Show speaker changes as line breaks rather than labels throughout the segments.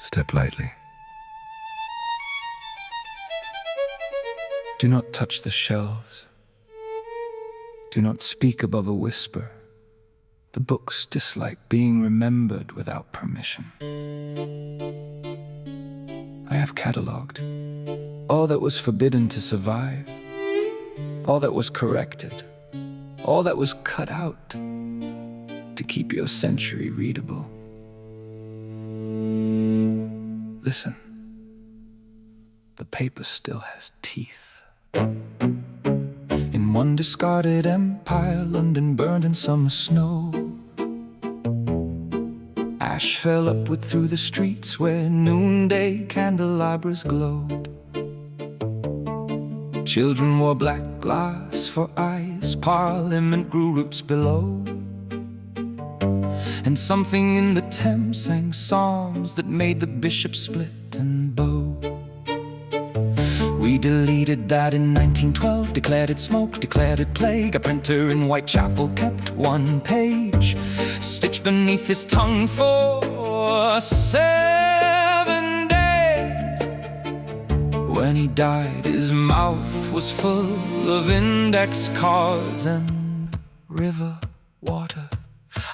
Step lightly. Do not touch the shelves. Do not speak above a whisper. The books dislike being remembered without permission. I have catalogued all that was forbidden to survive, all that was corrected, all that was cut out to keep your century readable. Listen, the paper still has teeth. In one discarded empire, London burned in summer snow. Ash fell upward through the streets where noonday candelabras glowed. Children wore black glass for eyes, Parliament grew roots below. And something in the Thames sang psalms that made the bishop split and bow. We deleted that in 1912, declared it smoke, declared it plague. A printer in Whitechapel kept one page, stitched beneath his tongue for 7 days. When he died, his mouth was full of index cards and river water.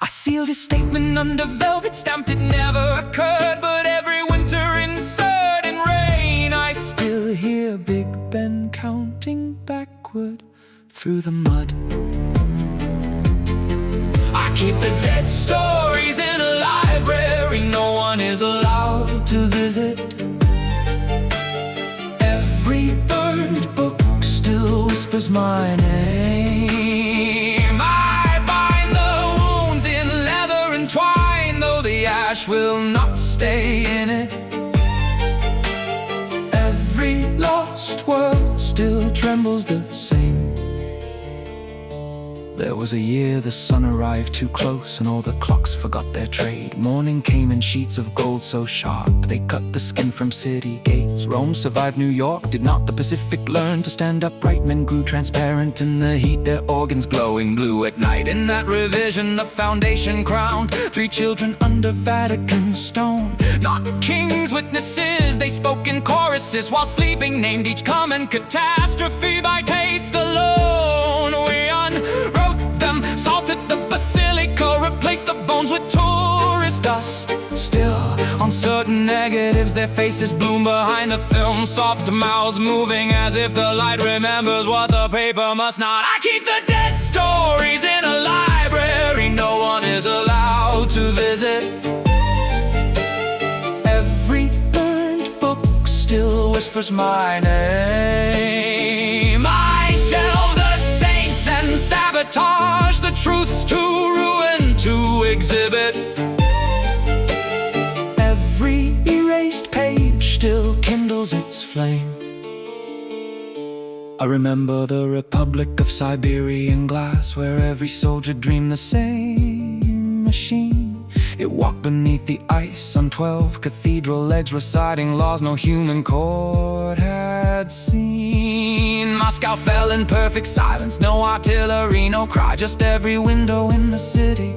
I sealed his statement under velvet, stamped it never occurred. But every winter in sudden rain, I still hear Big Ben counting backward through the mud. I keep the dead stories in a library no one is allowed to visit. Every burned book still whispers my name. I bind the wounds in leather and twine, though the ash will not stay in it. Every lost word still trembles the same. There was a year the sun arrived too close and all the clocks forgot their trade. Morning came in sheets of gold so sharp they cut the skin from city gates. Rome survived New York, did not the Pacific learn to stand upright? Men grew transparent in the heat, their organs glowing blue at night. In that revision the foundation crowned 3 children under Vatican stone. Not kings, witnesses, they spoke in choruses while sleeping, named each common catastrophe by taste alone. We unwrote them, salted the basilica, replaced the bones with tourist dust. Still, on certain negatives, their faces bloom behind the film, soft mouths moving as if the light remembers what the paper must not. I keep the dead stories in a library no one is allowed to visit. Every burned book still whispers my name. I shelve the saints and sabotage the truths too ruin to exhibit. Every erased page still kindles its flame. I remember the Republic of Siberian glass, where every soldier dreamed the same machine. It walked beneath the ice on 12 cathedral legs, reciting laws no human court had seen. Moscow fell in perfect silence, no artillery, no cry, just every window in the city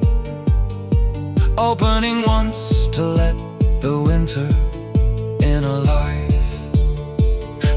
opening once to let the winter in alive.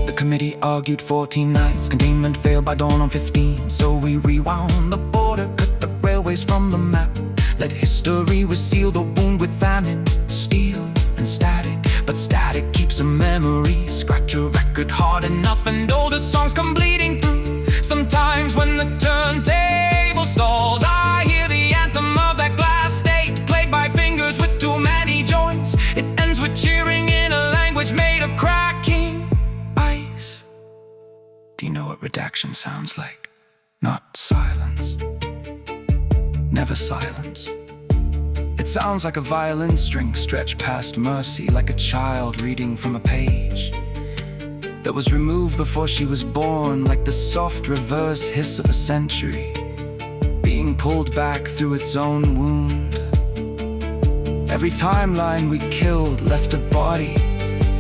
The committee argued 14 nights, containment failed by dawn on 15. So we rewound the border, cut the railways from the map, let history reseal the wound with famine, steel and static. But static keeps a memory, scratch a record hard enough and older songs come bleeding through. Sometimes when the turntable stalls, I hear the anthem of that glass state, played by fingers with too many joints. It ends with cheering in a language made of cracking ice. Do you know what redaction sounds like? Not silence. Never silence. It sounds like a violin string stretched past mercy, like a child reading from a page that was removed before she was born, like the soft reverse hiss of a century being pulled back through its own wound. Every timeline we killed left a body,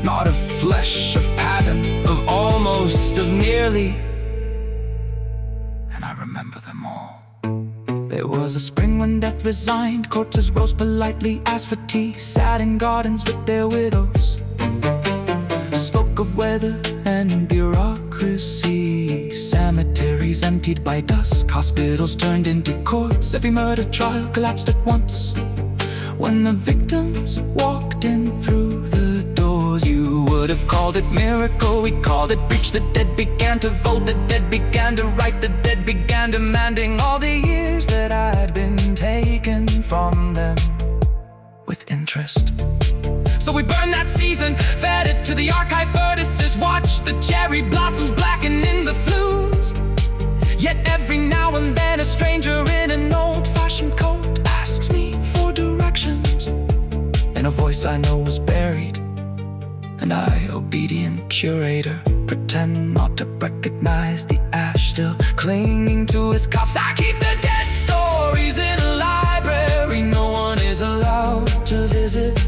not of flesh, of pattern, of almost, of nearly. And I remember them all. There was a spring when death resigned. Corpses rose politely, asked for tea, sat in gardens with their widows, spoke of weather and bureaucracy. Cemeteries emptied by dusk, hospitals turned into courts. Every murder trial collapsed at once. When the victims walked in through the doors, you would have called it miracle, we called it breach. The dead began to vote, the dead began to write, the dead began demanding all the years that had been taken from them with interest. So we burned that season, fed it to the archive furnaces, watched the cherry blossoms blacken in the flues. Yet every now and then a stranger in an old-fashioned coat asks me for directions, in a voice I know was buried. And I, obedient curator, pretend not to recognize the ash still clinging to his cuffs. I keep the dead stories in a library no one is allowed to visit.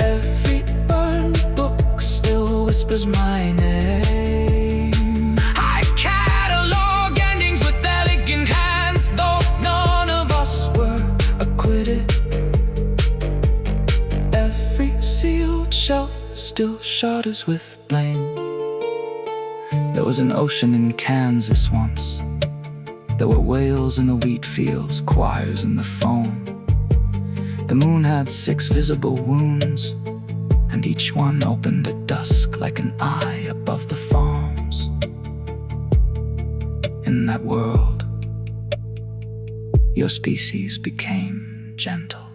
Every burned book still whispers my name. I catalog endings with elegant hands, though none of us were acquitted. Every sealed shelf still shudders with blame. There was an ocean in Kansas once. There were whales in the wheat fields, choirs in the foam. The moon had 6 visible wounds, and each one opened at dusk like an eye above the farms. In that world, your species became gentle.